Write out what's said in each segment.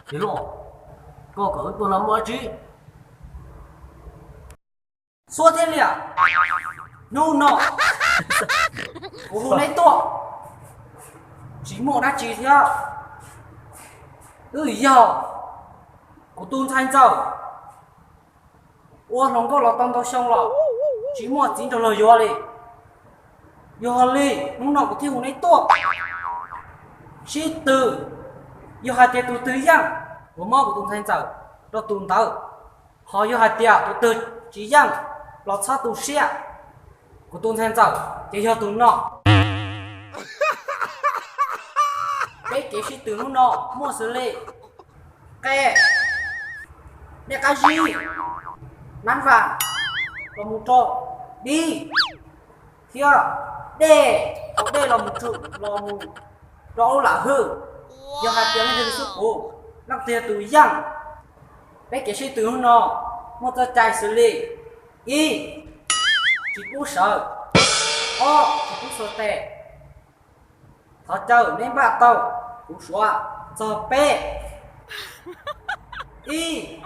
Thế lộ, cô cỡ tôi lắm quá chứ. Xua thiên liệt, nô nọ, cô hôm nay to, chỉ một đã chỉ theo. Giờ, cô tuôn thanh dầu, ua không có lọt tâm tao xong rồi, chỉ một chính trả lời vô lì, nô nọ của thiên hôm nay to, chỉ từ. Yêu hai tia tụi tư giang, của mơ của tụi thanh dầu, đó tụi tao, họ yêu hai tia tụi tư chỉ giang, lọt sát tụi xe, của tụi thanh dầu, chỉ yêu tụi nọ. Cái sĩ từ nọ mua xử lý, cái để cái gì, nắn vàng, là một trò đi, thưa, để ở đây là một trụ, là một đó là hư. Do hai tiếng lên sức của lắc tiền túi răng cái sĩ tử nó một tờ chạy xử lý chỉ cú sợ chỉ cú sợ tệ thọ chờ nên bà tàu cú xóa chờ bê bê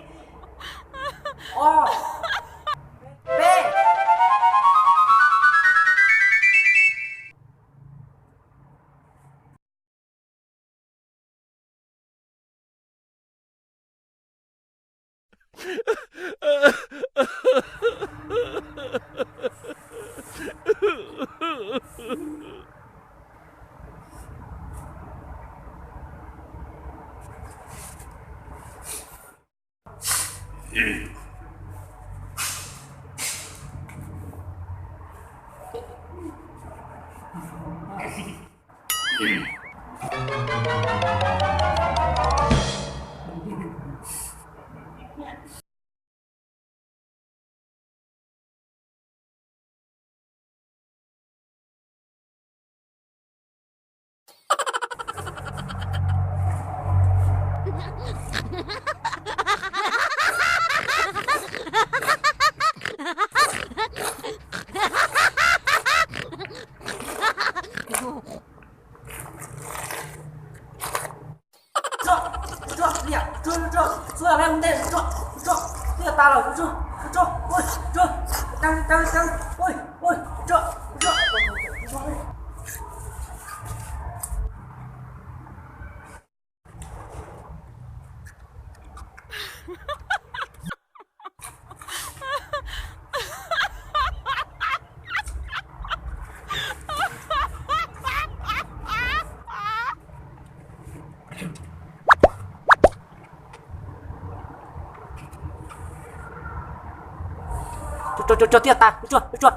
cho tiền ta, được chưa?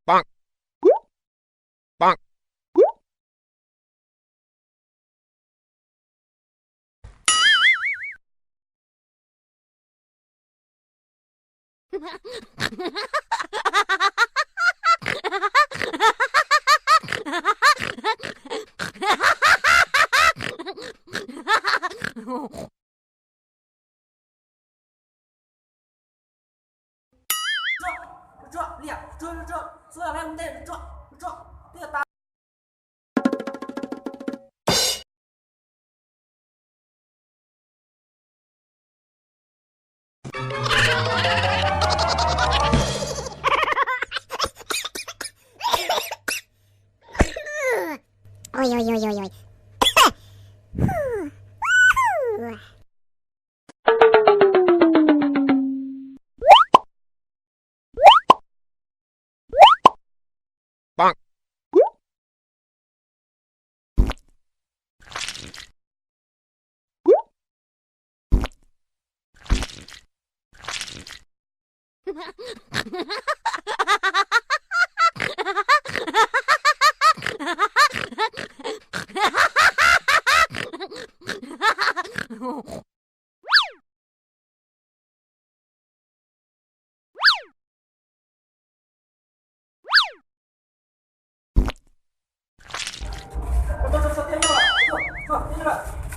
Bonk. Bonk. Ôi. Bonk.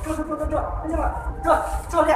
这，这，这，这，这，这，这，这，这，这，